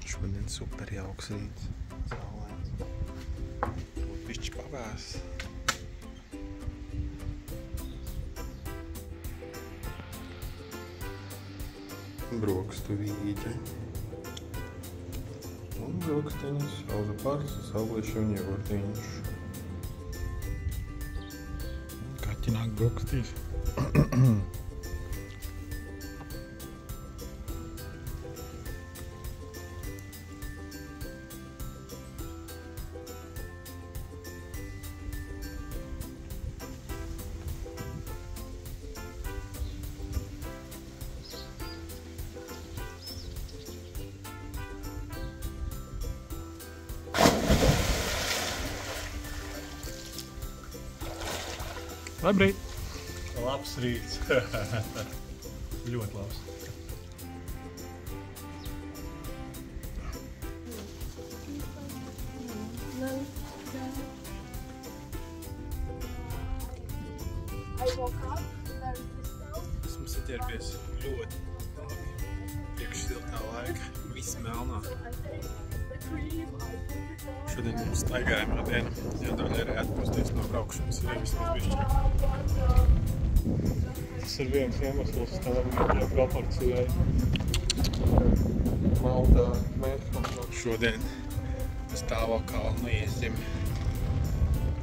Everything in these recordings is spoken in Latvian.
Šodien super jauks rīts. Saulēns. Pišķi pavēs. Brokstu vīģe. Un brokstiņas, auza pars, sauglieši un jogurtiņš. Kaķi nāk brokstīs. Labrīt! Labs rīts! Ļoti labs! Esmu saķērpies ļoti priekš siltā laika, viss melnā. Šodien mums staigājumā diena, jādaļa arī atpūsties no braukšanas, ir vismaz bišķi. Tas ir viens iemesls tam proporcijai. Maltā mēs šodien uz tāvo kalnu iesim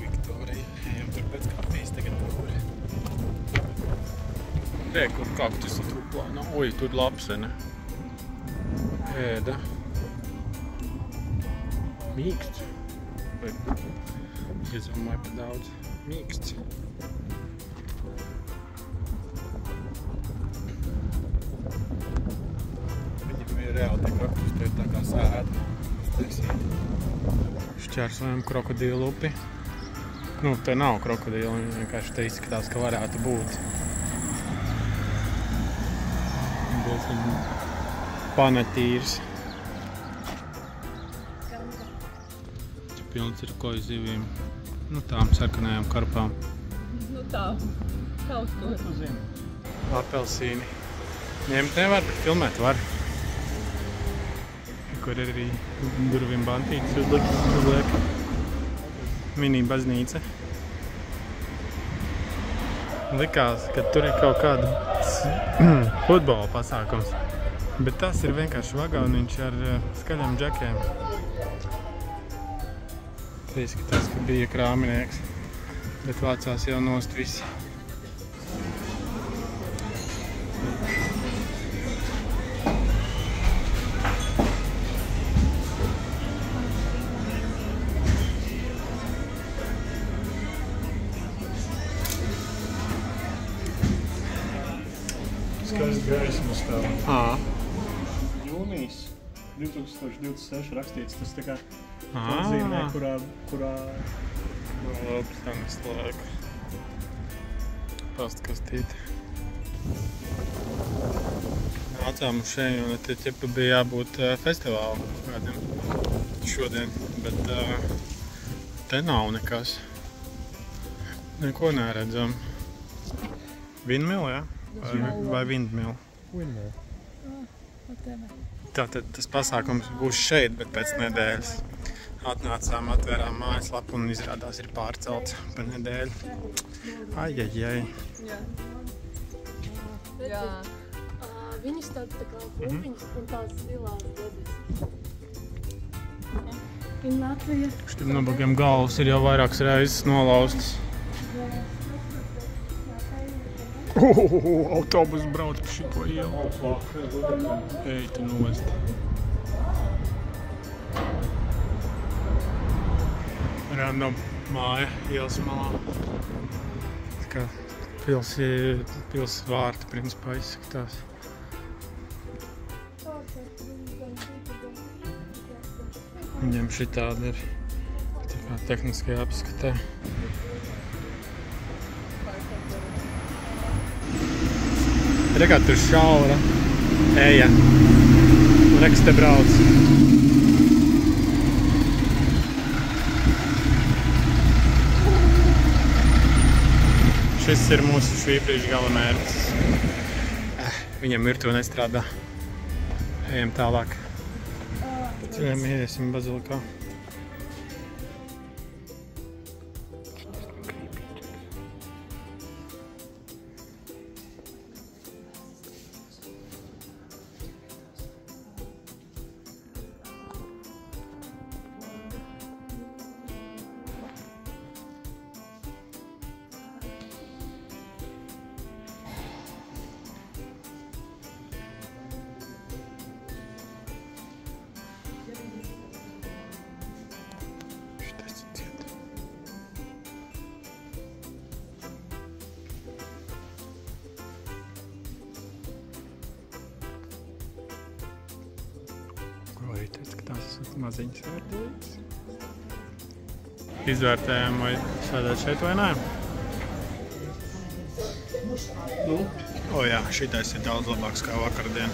Viktoriju. Ejam tur pēc kafijas tagad tur. Re, kur kaktus ir truplāna. Oi, tur labs, ne? Ēda. Mīksts. Vai izdomāju par daudz. Mīksts. Viņam ir reāli tie kaktus, tie tā kā sēda. Šķērsojam krokodīlu upi. Nu, te nav krokodīla, viņi vienkārši te izskatās, ka varētu būt. Diezgan panatīrs. Pilns ir koju zivīm, nu tām sarkanajām karpām. Nu tā, kaut ko. Tu zini. Apelsīni. Ņemt nevar, bet filmēt var. Kur ir arī durvīm bantītes uzliek. Mini baznīca. Likās, ka tur ir kaut kāda futbola pasākums. Bet tas ir vienkārši vagoniņš ar skaļiem džekiem. Izskatās, ka bija krāminieks, bet vācās jau nost visi. Skaists gaismas tā. Jūnijas 2026 rakstīts, tas tā kā Ā. atzīmē, kurā Labs, tā neslēga. Pastkastīti. Nācām uz šeit, un te ķepa bija jābūt festivālam kādiem šodien, bet te nav nekas. Neko neredzam. Windmill, jā? Vai windmill? Tātad tas pasākums būs šeit, bet pēc nedēļas. Atnācām, atvērām mājaslapu un izrādās ir pārcelts par nedēļu. Ai. Jā. Viņas tāda tā kā klupiņas un tās zilās debesis. In Latvija. Štim nabagiem galvas ir jau vairākas reizes nolaustas. Autobus brauc pa šito ielu. Ej, tu nost. Random māja ielas malā. Tā kā pils vārti principā izskatās. Viņam šitādi ir tā kā tehniskajā apskatē. Rekā tur šaura. Eja. Reks te brauc. Šis ir mūsu šī brīža gala mērķis. Viņam virtuve nestrādā. Ejam tālāk. Ceļam iesim bazilikā. Arī teica, ka tās ir maziņas vērtības. Izvērtējam, vai sēdēt šeit vai nē. O jā, šitais ir daudz labāks kā vakardien.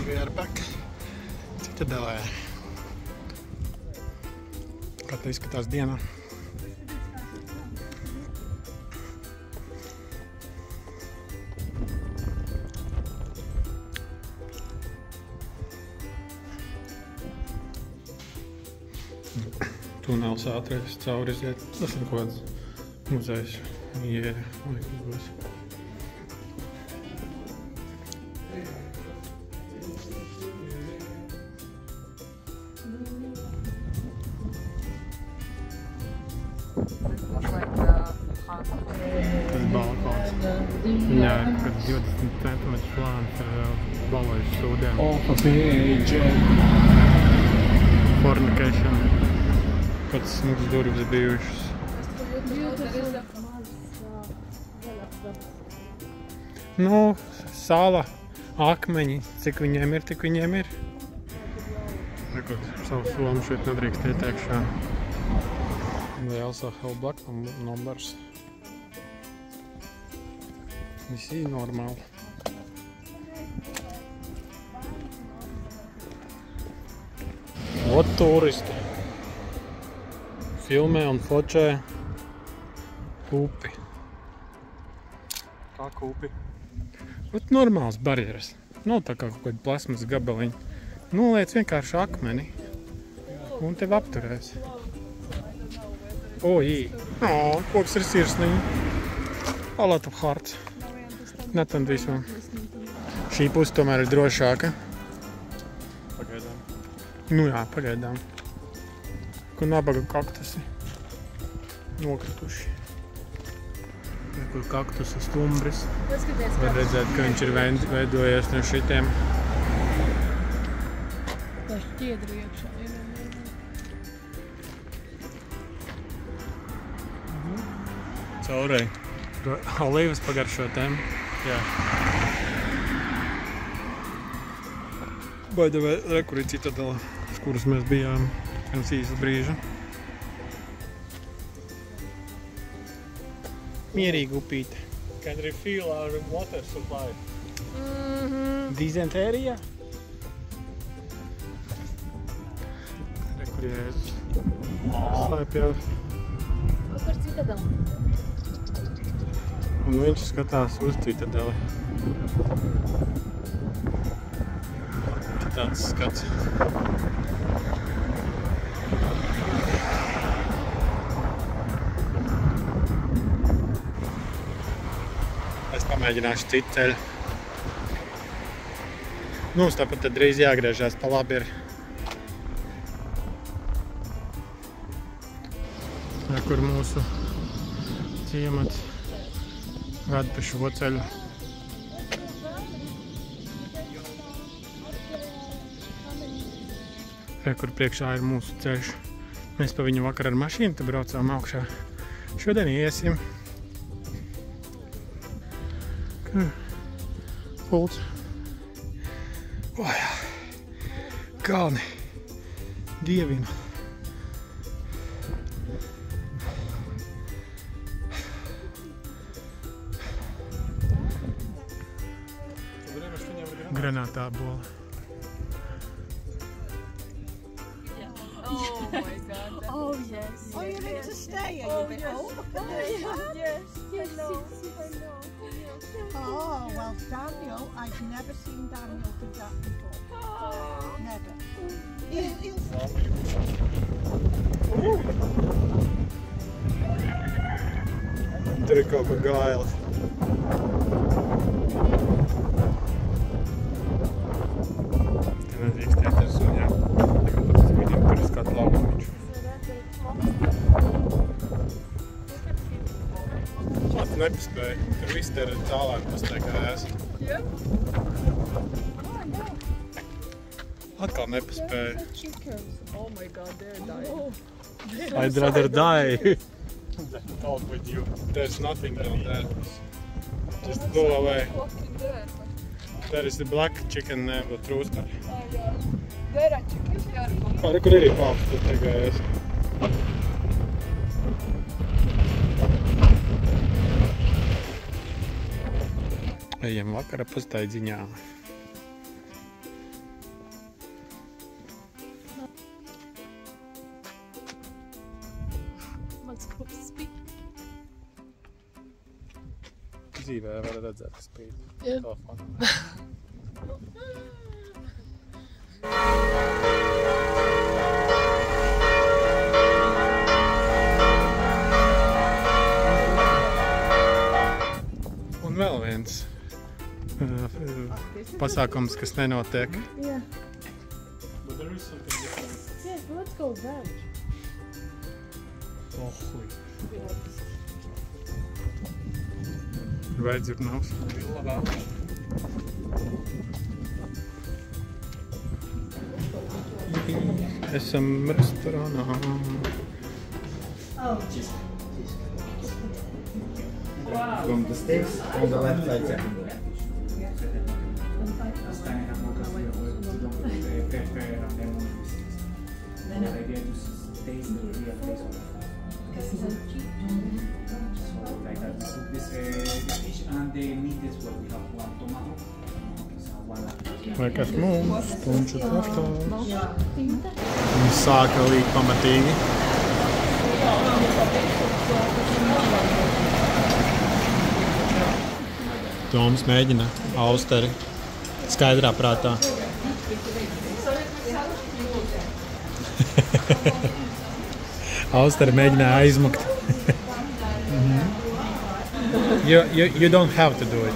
We are back. Citadelē. Kā te izskatās dienā? Tunels ātrais cauri iziet. Tas ir kaut kāds muzejs. Jē, laikam būs. Tas balkons. Viņā ir kaut 20 cm plāns ar balaišu sūdiem. Off a page. Fornication. Kāds smuks durvis bijušas. Nu, sala, akmeņi, cik viņiem ir, tik viņiem ir. Rekot, savu somu šeit nedrīkst ieteikšā. They also have black numbers. Visi normāli. Ot turisti. Filmē un fočē upi. Kā kupi? Ot normāls barjeras. Nav tā kā kaut kāda plasmas gabaliņa. Noliec vienkārši akmeni un tev apturēs. O, jī. O, koks ir sirsniņa. A lot of hearts. Not on this one. Šī puse tomēr ir drošāka. Pagaidām. Nu jā, pagaidām. Kur nabaga kaktusi nokrituši. Kur kaktusa stumbris. Var redzēt, ka viņš ir veidojies no šitiem. Tā šķiedra iekšā. Caurei. Olīvas pagaršotēm. Jā. By the way, rekur ir Citadela, uz kuras mēs bijām pirms īsas brīža. Mierīgi upīte. Can refill our water supply. Dizentērija. Rekur Jēzus. Slēpjās. Par Citadeli. Un viņš skatās uz Citadeli. Tāds skats. Es pamēģināšu citu ceļu. Nu, tāpat tad drīz jāgriežās pa labi ir. Kur mūsu ciemats ved pa šo ceļu. Kur priekšā ir mūsu ceļš. Mēs pa viņu vakar ar mašīnu te braucām augšā. Šodien iesim. Pults. O jā. Kalni. Dievina. Granātā bola. Oh my god. Oh, yes. Oh, you need to stay a bit. Oh, Yes. Yes, I know. Oh, well, Daniel, I've never seen Daniel do that before. Never. Tur ir kaut kur gailis. Te nedrīkst iet ar suņām. Viņam tur ir skatu laukumiņš. Pats nepaspēja. Tur viss te ir tālāk pastaigājās. Atkal nepaspēja. Oh my god, they're dying. I'd rather die. Talk with you. There's nothing down there. Just go away. Fucking there. There is the black chicken with rooster. Oh yeah. There are chickens here. Arī kur ir pāps pastaigājās. Ejam vakara pastaidziņā. Mans kops spīd. Dzīvē var redzēt, ka spīd. Jā. Telefonā. Un vēl viens pasākums, kas nenotiek. Yeah. But there is something different. Yeah, well, let's go veg. Vai dzirnavs? Esam restorānā. From the steaks on the left side second. Liekas mums, punču tortā. Viņi sāka līt pamatīgi. Toms mēģina austeri skaidrā prātā. Austeri mēģināja aizmukt. You don't have to do it.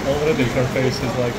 Already her face is like...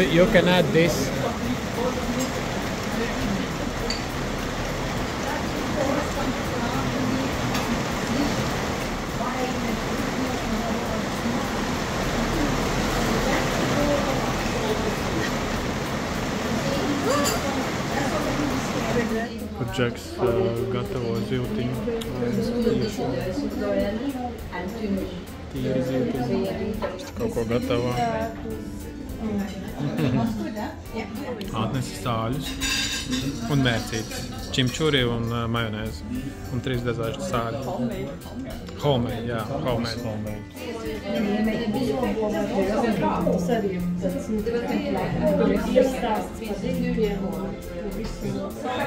You can add this. Džeks gatavo zivtiņu. Tīri zivtiņu. Kaut ko gatavo. Atnesi sāļus un mērcītes. Čimčuri un majonēzi. Un 3 dažādi sāļi. Homemade, jā, homemade.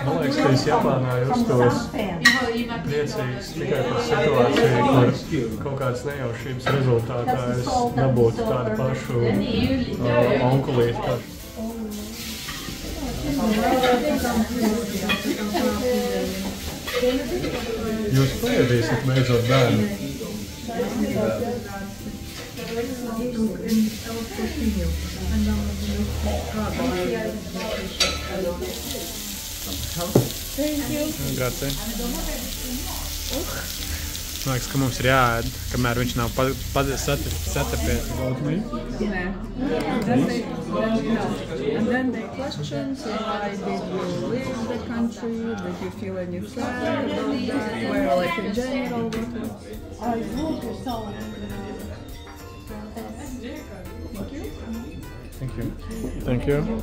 Man liekas, ka es Japānā justos priecīgs tikai par situāciju, kur kaut kādas nejaušības rezultātā es dabūtu tādu pašu onkulīti. Jūs paēdīsiet beidzot bērnu. Thank you. Grazie. Man liekas, ka mums ir jāēd, kamēr viņš nav satapies. Yeah. And then they question, so why did you leave the country? Did you feel any sad about that? Well, like in general, what Thank you. Thank you.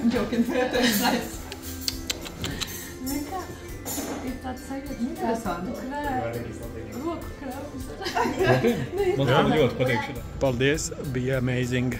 joking. Ir tāds sajūta, Interesanti. roku krāpums. Man tā ļoti patīk šitā. Paldies, bija amazing.